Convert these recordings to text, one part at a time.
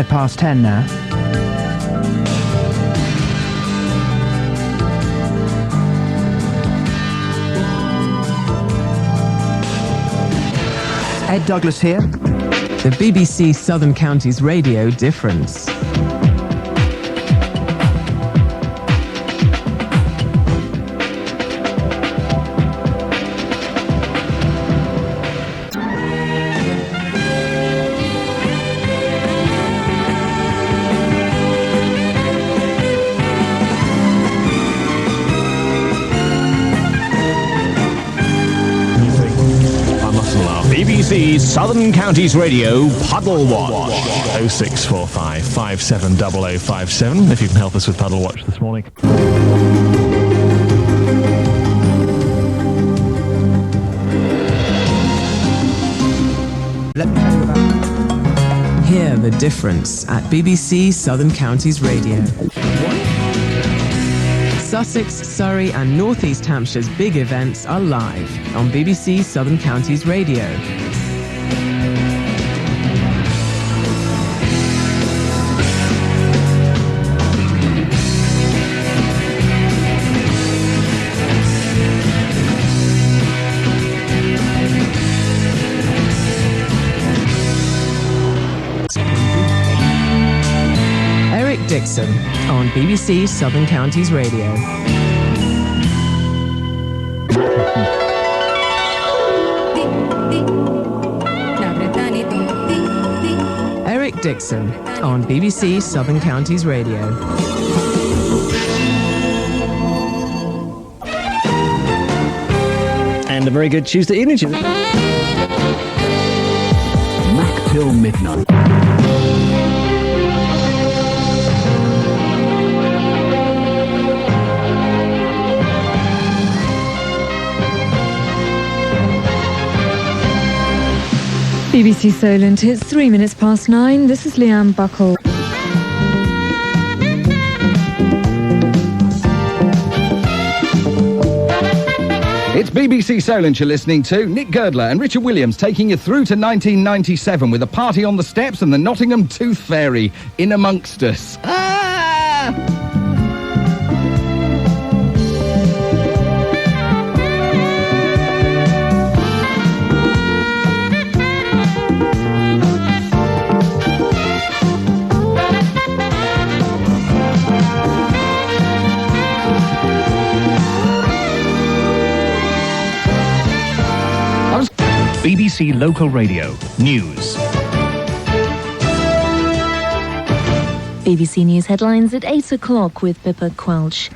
10 now. Ed Douglas here. The BBC Southern Counties Radio difference. BBC Southern Counties Radio Puddle Watch. 0645 570057 if you can help us with Puddle Watch this morning. Hear the difference at BBC Southern Counties Radio. Sussex, Surrey and North East Hampshire's big events are live on BBC Southern Counties Radio. Dixon on BBC Southern Counties Radio. Eric Dixon on BBC Southern Counties Radio. And a very good Tuesday evening to you. Mac till midnight. BBC Solent, it's 3 minutes past 9. This is Leanne Buckle. It's BBC Solent you're listening to. Nick Girdler and Richard Williams taking you through to 1997 with a party on the steps and the Nottingham Tooth Fairy in amongst us. BBC Local Radio News. BBC News headlines at 8 o'clock with Pippa Quelch.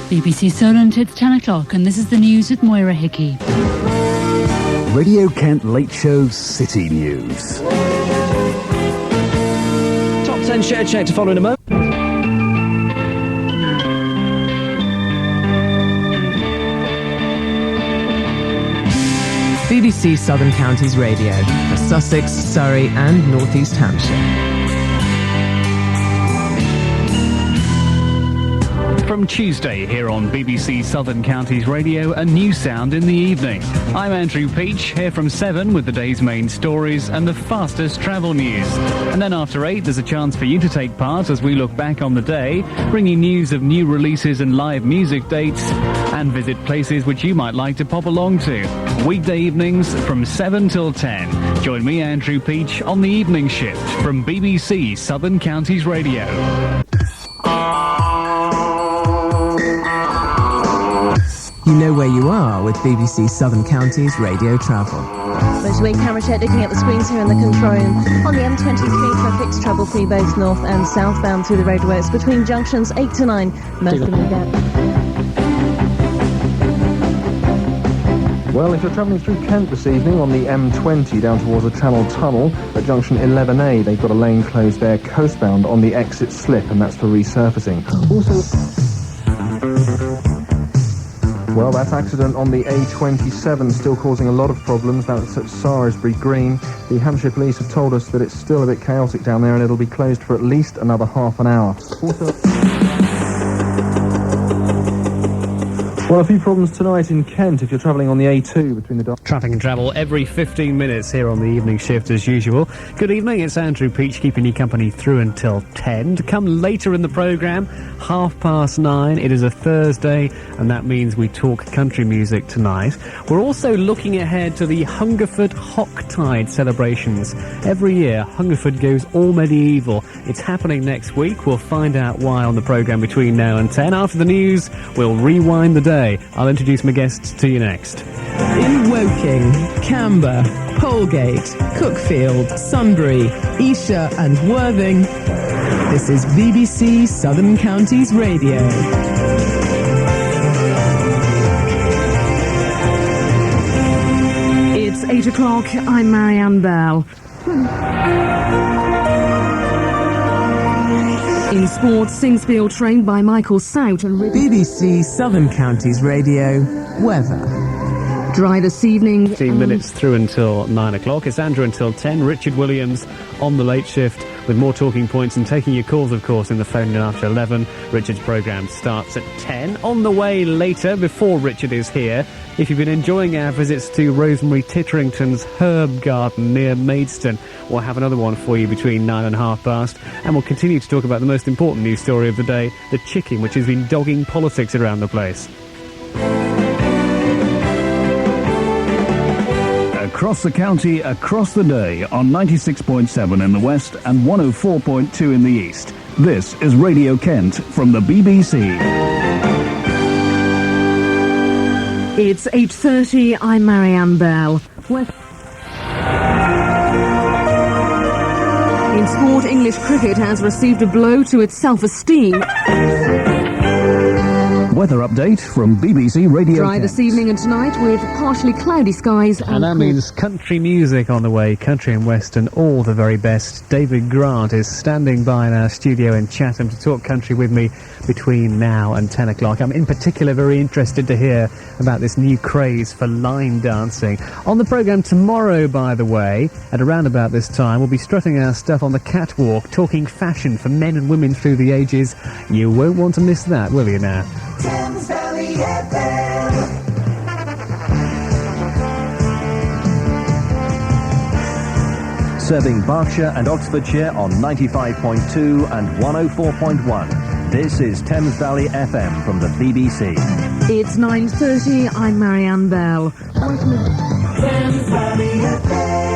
BBC Solent, it's 10 o'clock and this is the news with Moira Hickey. Radio Kent Late Show City News. Top 10 share check to follow in a moment. BBC Southern Counties Radio for Sussex, Surrey and North East Hampshire. From Tuesday here on BBC Southern Counties Radio, a new sound in the evening. I'm Andrew Peach, here from 7 with the day's main stories and the fastest travel news. And then after 8, there's a chance for you to take part as we look back on the day, bringing news of new releases and live music dates, and visit places which you might like to pop along to. Weekday evenings from 7 till 10. Join me, Andrew Peach, on the evening shift from BBC Southern Counties Radio. You know where you are with BBC Southern Counties Radio Travel. Motorway camera check looking at the screens here in the control room. On the M23, traffic's trouble-free both north and southbound through the roadworks between junctions 8 to 9. Most of them gap. Well, if you're travelling through Kent this evening on the M20 down towards the Channel Tunnel at junction 11A, they've got a lane closed there coastbound on the exit slip, and that's for resurfacing. Also, well, that accident on the A27 still causing a lot of problems. That's at Saresbury Green. The Hampshire Police have told us that it's still a bit chaotic down there and it'll be closed for at least another half an hour. Also, well, a few problems tonight in Kent if you're travelling on the A2 between the... Traffic and travel every 15 minutes here on the evening shift as usual. Good evening, it's Andrew Peach keeping you company through until 10. To come later in the programme, 9:30. It is a Thursday and that means we talk country music tonight. We're also looking ahead to the Hungerford Hocktide celebrations. Every year, Hungerford goes all medieval. It's happening next week. We'll find out why on the programme between now and 10. After the news, we'll rewind the day. I'll introduce my guests to you next. In Woking, Camber, Polegate, Cookfield, Sunbury, Esher and Worthing, this is BBC Southern Counties Radio. It's 8 o'clock. I'm Marianne Bell. In sports, Singsfield trained by Michael Sout and... BBC Southern Counties Radio, weather. Dry this evening. 15 minutes through until 9 o'clock. It's Andrew until 10. Richard Williams on the late shift with more talking points and taking your calls, of course, in the phone in after 11. Richard's programme starts at 10. On the way later, before Richard is here, if you've been enjoying our visits to Rosemary Titterington's herb garden near Maidstone, we'll have another one for you between 9 and 9:30. And we'll continue to talk about the most important news story of the day, the chicken, which has been dogging politics around the place. Across the county, across the day, on 96.7 in the west and 104.2 in the east. This is Radio Kent from the BBC. It's 8:30. I'm Marianne Bell. In sport, English cricket has received a blow to its self-esteem. Weather update from BBC Radio Dry Kent. this evening and tonight with partially cloudy skies. And that means country music on the way, country and western, all the very best. David Grant is standing by in our studio in Chatham to talk country with me between now and 10 o'clock. I'm in particular very interested to hear about this new craze for line dancing. On the programme tomorrow, by the way, at around about this time, we'll be strutting our stuff on the catwalk, talking fashion for men and women through the ages. You won't want to miss that, will you now? Thames Valley FM. Serving Berkshire and Oxfordshire on 95.2 and 104.1. This is Thames Valley FM from the BBC. It's 9:30. I'm Marianne Bell. Thames Valley FM.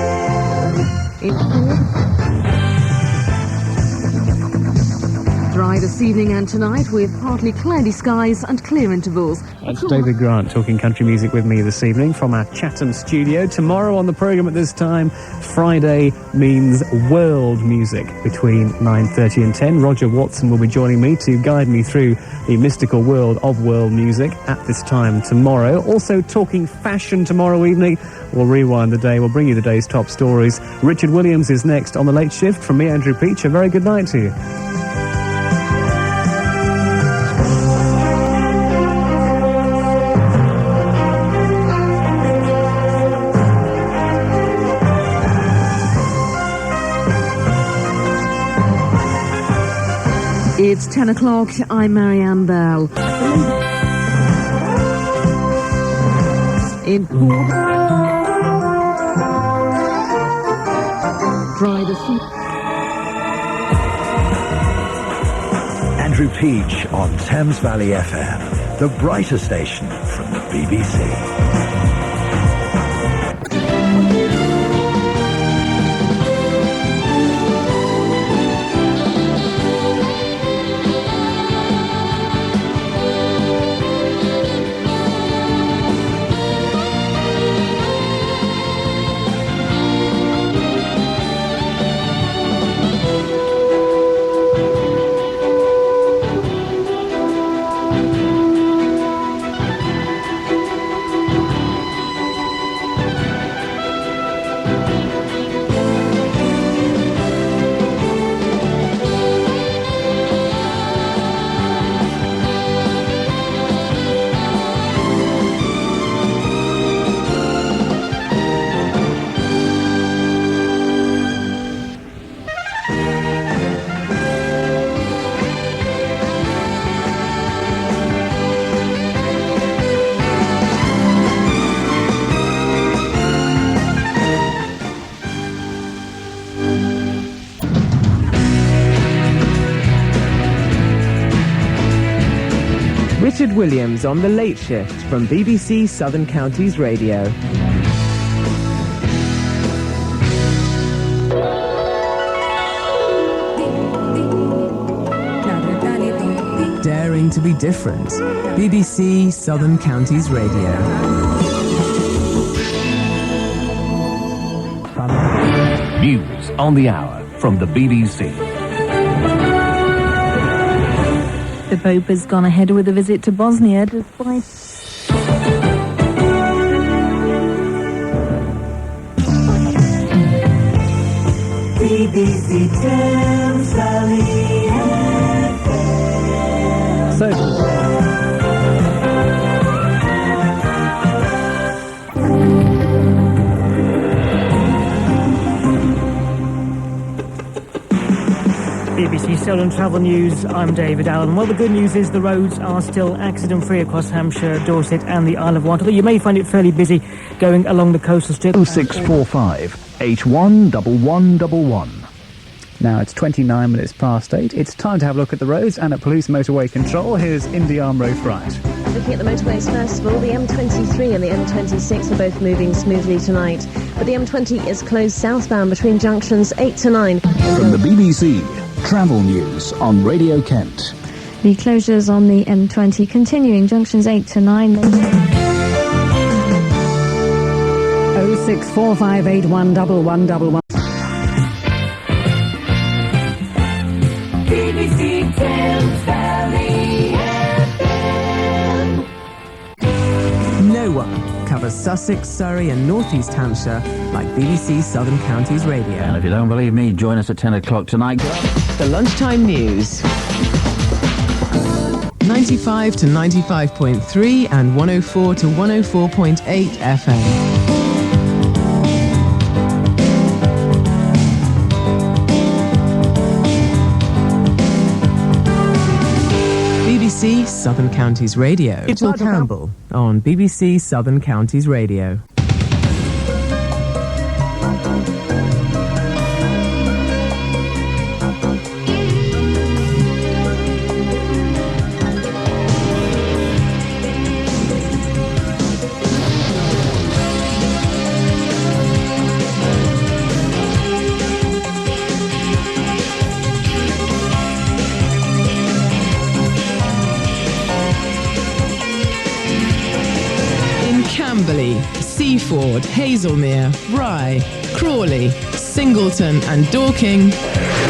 Dry this evening and tonight with partly cloudy skies and clear intervals. That's David Grant talking country music with me this evening from our Chatham studio. Tomorrow on the programme at this time, Friday means world music between 9:30 and 10. Roger Watson will be joining me to guide me through the mystical world of world music at this time tomorrow. Also talking fashion tomorrow evening. We'll rewind the day. We'll bring you the day's top stories. Richard Williams is next on the late shift. From me, Andrew Peach, a very good night to you. It's 10 o'clock. I'm Marianne Bell. In Dry the sea. Andrew Peach on Thames Valley FM, the brighter station from the BBC. Richard Williams on The Late Shift from BBC Southern Counties Radio. Daring to be different. BBC Southern Counties Radio. News on the hour from the BBC. The Pope has gone ahead with a visit to Bosnia despite... BBC Thames Valley FM. So, BBC Solent Travel News, I'm David Allen. Well, the good news is the roads are still accident-free across Hampshire, Dorset and the Isle of Wight, although you may find it fairly busy going along the coastal strip. 0645 811111. now it's 29 minutes past 8. It's time to have a look at the roads and at Police Motorway Control. Here's Indy Armroad Fright. Looking at the motorways first of all, the M23 and the M26 are both moving smoothly tonight. But the M20 is closed southbound between junctions 8 to 9. From the BBC, travel news on Radio Kent. The closures on the M20 continuing, junctions 8 to 9. 06458111111. BBC Thames Valley FM. No one covers Sussex, Surrey and North East Hampshire like BBC Southern Counties Radio. And if you don't believe me, join us at 10 o'clock tonight. The lunchtime news. 95 to 95.3 and 104 to 104.8 FM. BBC Southern Counties Radio. It's Will Campbell on BBC Southern Counties Radio. Camberley, Seaford, Hazelmere, Rye, Crawley, Singleton and Dorking.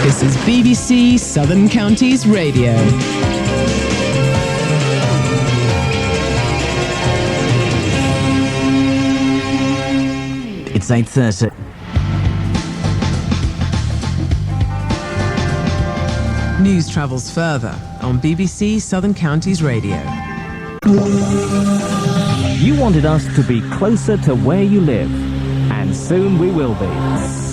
This is BBC Southern Counties Radio. It's 8:30. News travels further on BBC Southern Counties Radio. You wanted us to be closer to where you live, and soon we will be.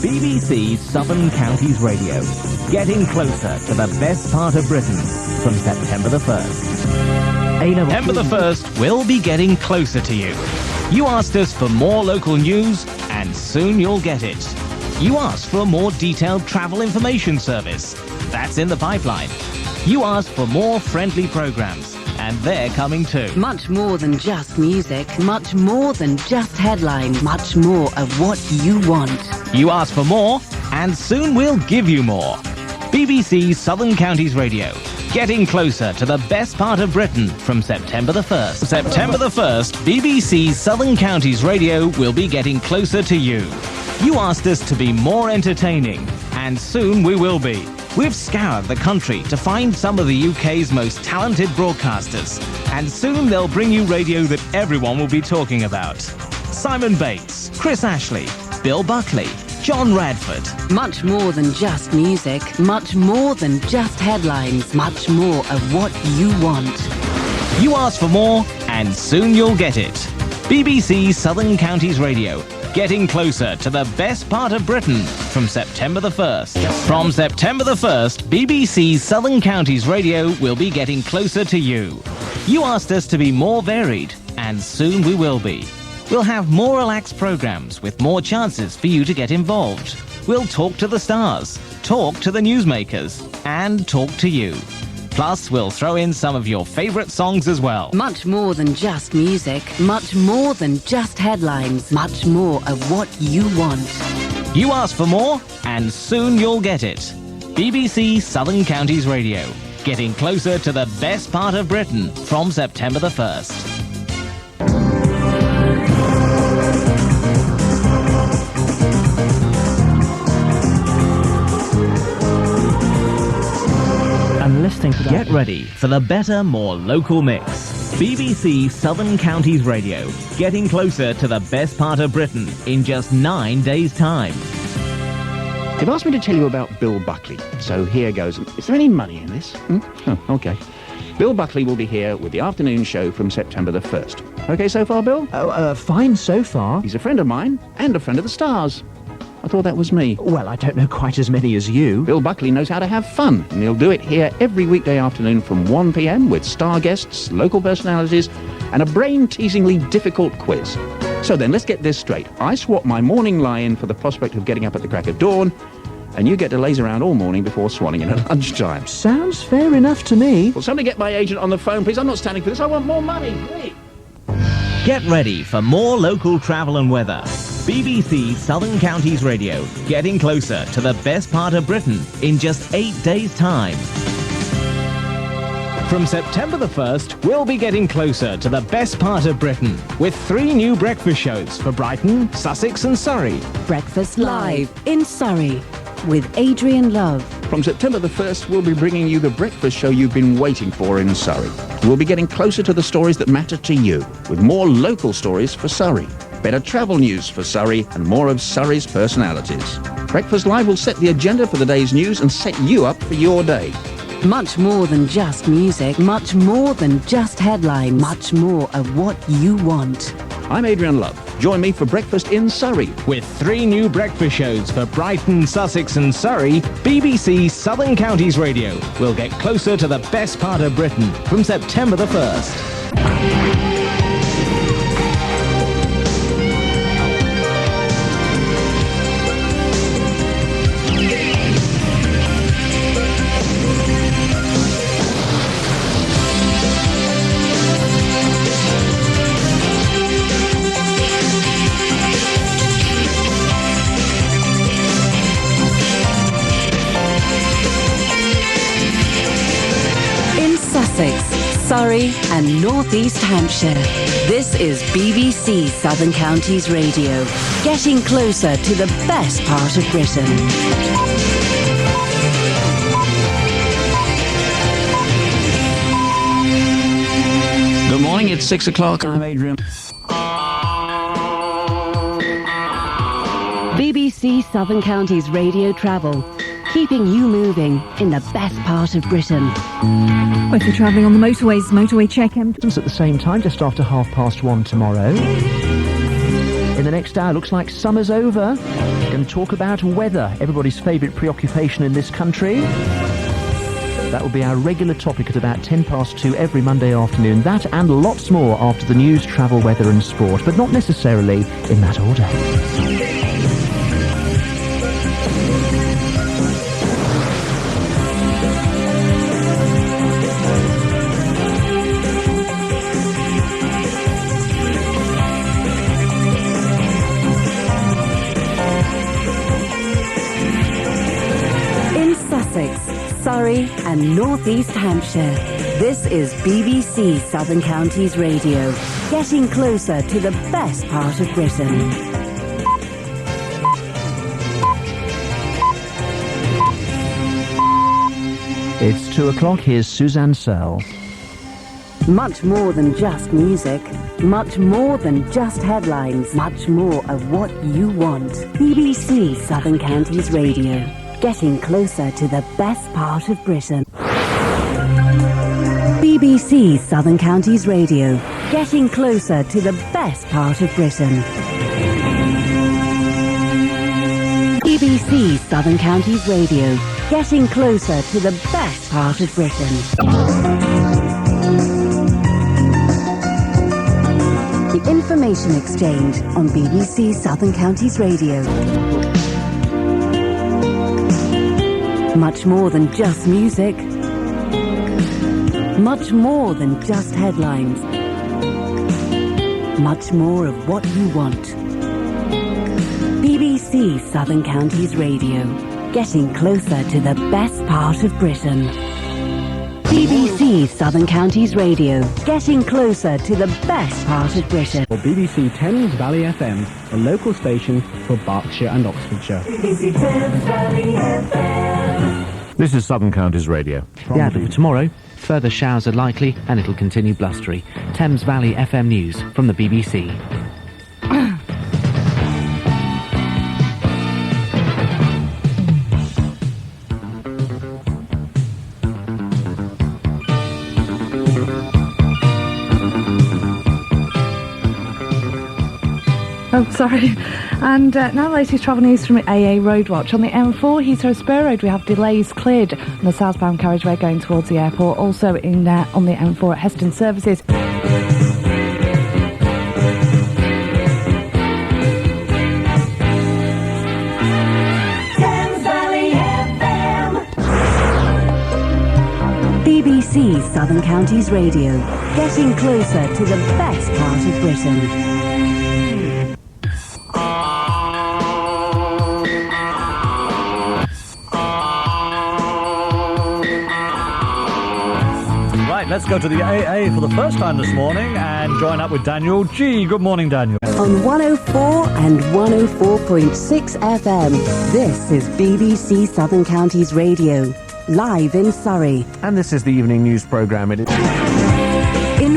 BBC Southern Counties Radio, getting closer to the best part of Britain from September the 1st. September the 1st, we'll be getting closer to you. You asked us for more local news, and soon you'll get it. You asked for a more detailed travel information service. That's in the pipeline. You asked for more friendly programs, and they're coming too. Much more than just music, much more than just headlines, much more of what you want. You asked for more, and soon we'll give you more. BBC Southern Counties Radio, getting closer to the best part of Britain from September the 1st. September the 1st, BBC Southern Counties Radio will be getting closer to you. You asked us to be more entertaining, and soon we will be. We've scoured the country to find some of the UK's most talented broadcasters, and soon they'll bring you radio that everyone will be talking about. Simon Bates, Chris Ashley, Bill Buckley, John Radford. Much more than just music, much more than just headlines, much more of what you want. You asked for more, and soon you'll get it. BBC Southern Counties Radio, getting closer to the best part of Britain from September the 1st. From September the 1st, BBC Southern Counties Radio will be getting closer to you. You asked us to be more varied, and soon we will be. We'll have more relaxed programs with more chances for you to get involved. We'll talk to the stars, talk to the newsmakers, and talk to you. Plus, we'll throw in some of your favourite songs as well. Much more than just music, much more than just headlines, much more of what you want. You ask for more, and soon you'll get it. BBC Southern Counties Radio, getting closer to the best part of Britain from September the 1st. And listening to that. Get ready for the better, more local mix. BBC Southern Counties Radio, getting closer to the best part of Britain in just 9 days' time. They've asked me to tell you about Bill Buckley, so here goes. Is there any money in this? Oh, okay. Bill Buckley will be here with the afternoon show from September the 1st. Okay so far, Bill? Fine so far. He's a friend of mine and a friend of the stars. I thought that was me. Well, I don't know quite as many as you. Bill Buckley knows how to have fun, and he'll do it here every weekday afternoon from 1 p.m. with star guests, local personalities, and a brain-teasingly difficult quiz. So then, let's get this straight. I swap my morning lie-in for the prospect of getting up at the crack of dawn, and you get to laze around all morning before swanning in at lunchtime. Sounds fair enough to me. Will somebody get my agent on the phone, please? I'm not standing for this. I want more money, please. Get ready for more local travel and weather. BBC Southern Counties Radio, getting closer to the best part of Britain in just 8 days' time. From September the 1st, we'll be getting closer to the best part of Britain with 3 new breakfast shows for Brighton, Sussex and Surrey. Breakfast Live in Surrey with Adrian Love. From September the 1st, we'll be bringing you the breakfast show you've been waiting for in Surrey. We'll be getting closer to the stories that matter to you, with more local stories for Surrey, better travel news for Surrey, and more of Surrey's personalities. Breakfast Live will set the agenda for the day's news and set you up for your day. Much more than just music, much more than just headlines, much more of what you want. I'm Adrian Love. Join me for Breakfast in Surrey. With 3 new breakfast shows for Brighton, Sussex and Surrey, BBC Southern Counties Radio will get closer to the best part of Britain from September the 1st. Surrey and North East Hampshire. This is BBC Southern Counties Radio, getting closer to the best part of Britain. Good morning, it's 6 o'clock. I'm Adrian. BBC Southern Counties Radio Travel, keeping you moving in the best part of Britain. Well, if you're travelling on the motorways, motorway check M2. At the same time, just after 1:30 tomorrow. In the next hour, looks like summer's over. We're going to talk about weather, everybody's favourite preoccupation in this country. That will be our regular topic at about 2:10 every Monday afternoon. That and lots more after the news, travel, weather and sport, but not necessarily in that order. Surrey and North East Hampshire. This is BBC Southern Counties Radio, getting closer to the best part of Britain. It's 2 o'clock, here's Suzanne Searle. Much more than just music, much more than just headlines, much more of what you want. BBC Southern Counties Radio, getting closer to the best part of Britain. BBC Southern Counties Radio, getting closer to the best part of Britain. BBC Southern Counties Radio, getting closer to the best part of Britain. The Information Exchange on BBC Southern Counties Radio. Much more than just music, Much more than just headlines. Much more of what you want. BBC Southern Counties Radio. Getting closer to the best part of Britain. BBC Southern Counties Radio. Getting closer to the best part of Britain. For BBC Thames Valley FM, a local station for Berkshire and Oxfordshire. BBC Thames Valley FM. This is Southern Counties Radio. The outlook for tomorrow. Further showers are likely and it'll continue blustery. Thames Valley FM News from the BBC. Oh, sorry. And now the latest travel news from AA Roadwatch. On the M4 Heathrow Spur Road, we have delays cleared on the southbound carriageway going towards the airport. Also in on the M4 at Heston Services. Thames Valley FM. BBC Southern Counties Radio. Getting closer to the best part of Britain. Let's go to the AA for the first time this morning and join up with Daniel G. Good morning, Daniel. On 104 and 104.6 FM, this is BBC Southern Counties Radio, live in Surrey. And this is the evening news programme. In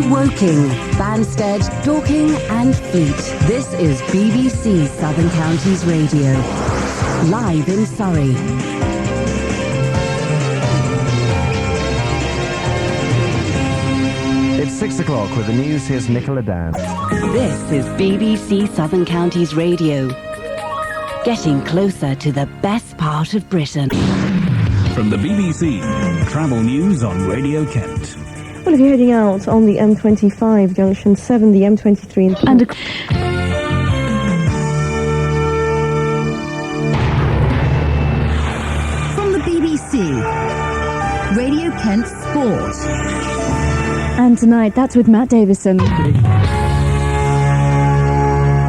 Woking, Banstead, Dorking and Fleet, this is BBC Southern Counties Radio, live in Surrey. It's 6 o'clock with the news. Here's Nicola Dan. This is BBC Southern Counties Radio. Getting closer to the best part of Britain. From the BBC, travel news on Radio Kent. Well, if you're heading out on the M25, Junction 7, the M23 and From the BBC, Radio Kent Sport. And tonight, that's with Matt Davison.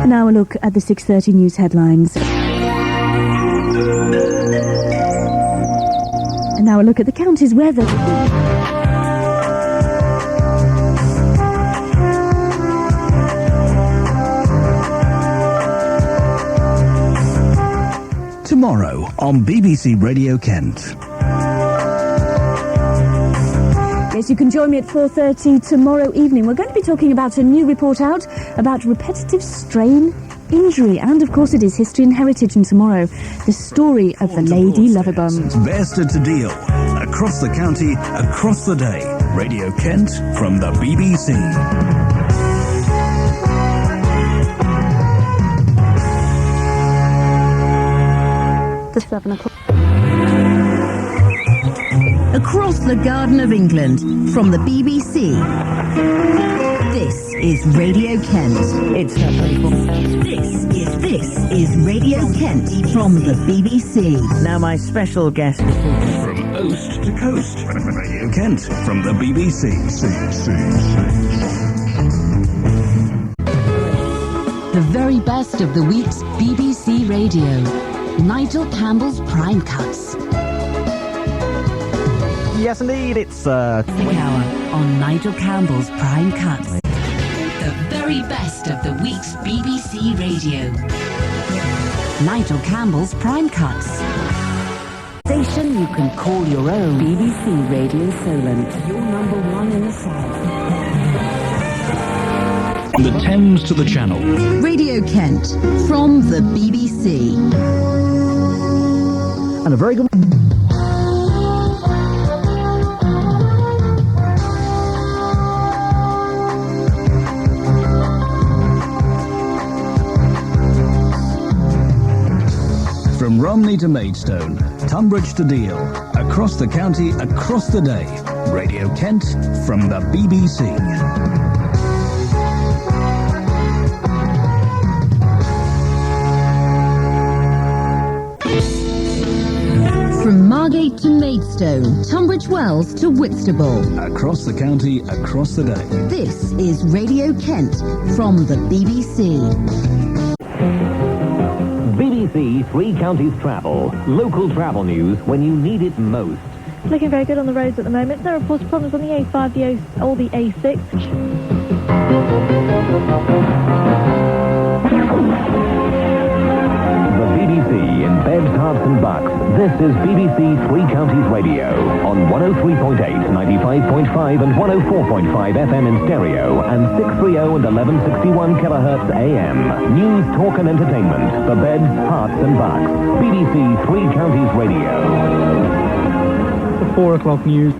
Now a look at the 6:30 news headlines. And now a look at the county's weather. Tomorrow on BBC Radio Kent. Yes, you can join me at 4:30 tomorrow evening. We're going to be talking about a new report out about repetitive strain injury. And, of course, it is History and Heritage. And tomorrow, the story of the Lady Loverbum. Best to deal. Across the county, across the day. Radio Kent from the BBC. The 7 o'clock. Across the Garden of England, from the BBC. This is Radio Kent. It's This is Radio Kent from the BBC. Now my special guest. From coast to coast. Radio Kent from the BBC. The very best of the week's BBC Radio. Nigel Campbell's Prime Cuts. Yes, indeed, it's The hour on Nigel Campbell's Prime Cuts. The very best of the week's BBC Radio. Nigel Campbell's Prime Cuts. Station you can call your own. BBC Radio Solent. Your number one in the south. From the Thames to the Channel. Radio Kent from the BBC. And a very good... From Romney to Maidstone, Tunbridge to Deal, across the county, across the day. Radio Kent from the BBC. From Margate to Maidstone. Maidstone, Tunbridge Wells to Whitstable. Across the county, across the day. This is Radio Kent from the BBC. BBC Three Counties Travel. Local travel news when you need it most. Looking very good on the roads at the moment. No reports of problems on the A5, the or the A6. The BBC in Beds, Herts and Bucks. This is BBC Three Counties Radio on 103.8, 95.5 and 104.5 FM in stereo and 630 and 1161 kilohertz AM. News, talk and entertainment for Beds, Herts and Bucks. BBC Three Counties Radio. The 4 o'clock news.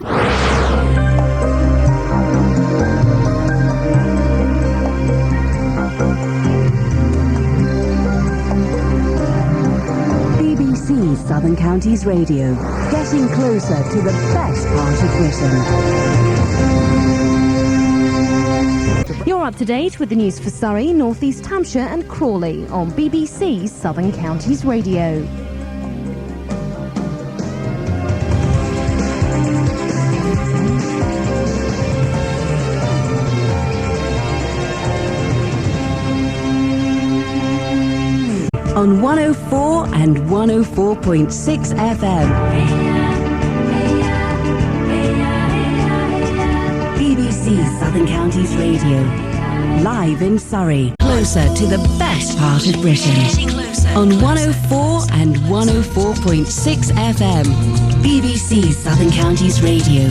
BBC Southern Counties Radio, getting closer to the best part of Britain. You're up to date with the news for Surrey, North East Hampshire and Crawley on BBC Southern Counties Radio. On 104 and 104.6 FM. BBC Southern Counties Radio. Live in Surrey. Closer to the best part of Britain. On 104 and 104.6 FM. BBC Southern Counties Radio.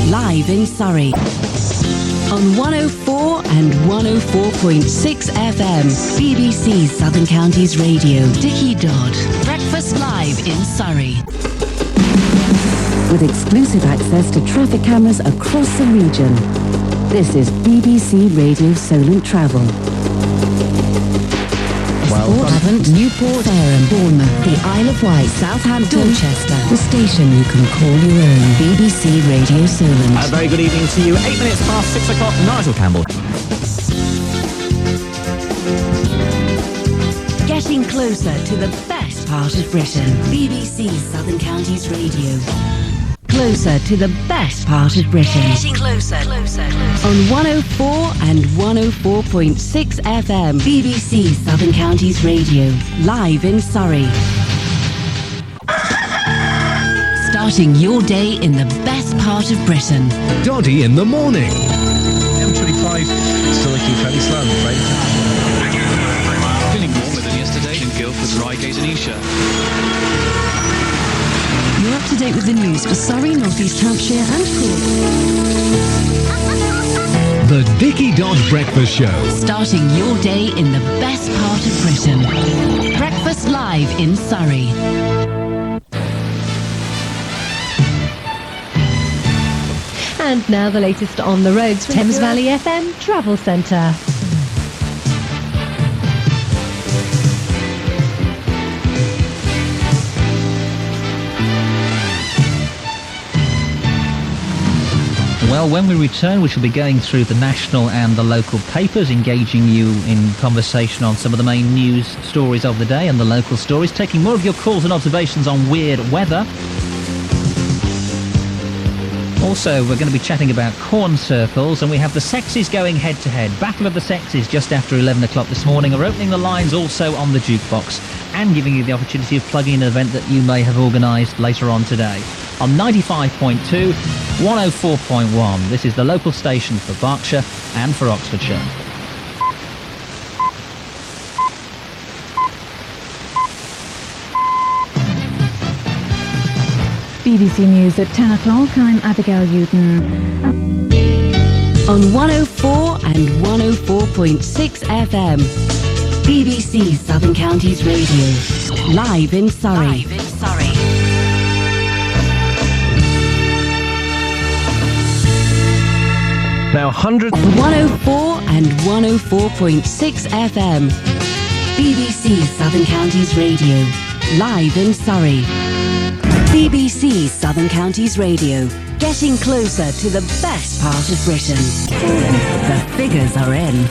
Live in Surrey. On 104 and 104.6 FM, BBC Southern Counties Radio. Dickie Dodd, Breakfast Live in Surrey. With exclusive access to traffic cameras across the region. This is BBC Radio Solent Travel. Havant, Newport, Fareham, Bournemouth, the Isle of Wight, Southampton, Dorchester. The station you can call your own. BBC Radio Solent. A very good evening to you. 8 minutes past 6 o'clock. Nigel Campbell. Getting closer to the best part of Britain. BBC Southern Counties Radio. Closer to the best part of Britain. Getting closer. On 104 and 104.6 FM. BBC Southern Counties Radio. Live in Surrey. Starting your day in the best part of Britain. Doddy in the morning. M25 still looking fairly slow, I'm afraid. Feeling warmer than yesterday in Guildford, Reigate and Esher. You're up to date with the news for Surrey, North East Hampshire and Crawley. The Dickie Dodd Breakfast Show. Starting your day in the best part of Britain. Breakfast Live in Surrey. And now the latest on the roads. Thames Valley FM Travel Centre. Well, when we return, we shall be going through the national and the local papers, engaging you in conversation on some of the main news stories of the day and the local stories, taking more of your calls and observations on weird weather. Also, we're going to be chatting about corn circles, and we have the sexes going head-to-head. Battle of the Sexes just after 11 o'clock this morning. Are opening the lines also on the jukebox and giving you the opportunity of plugging in an event that you may have organised later on today. On 95.2, 104.1. This is the local station for Berkshire and for Oxfordshire. BBC News at 10 o'clock. I'm Abigail Uden. On 104 and 104.6 FM. BBC Southern Counties Radio. Live in Surrey. Now 104 and 104.6 FM. BBC Southern Counties Radio. Live in Surrey. BBC Southern Counties Radio. Getting closer to the best part of Britain. The figures are in.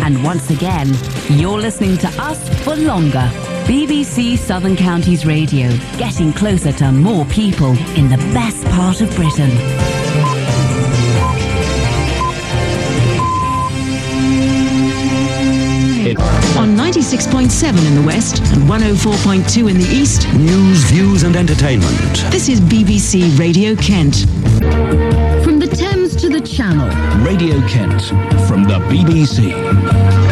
And once again, you're listening to us for longer. BBC Southern Counties Radio, getting closer to more people in the best part of Britain. On 96.7 in the west and 104.2 in the east. News, views and entertainment. This is BBC Radio Kent. From the Thames to the Channel. Radio Kent from the BBC.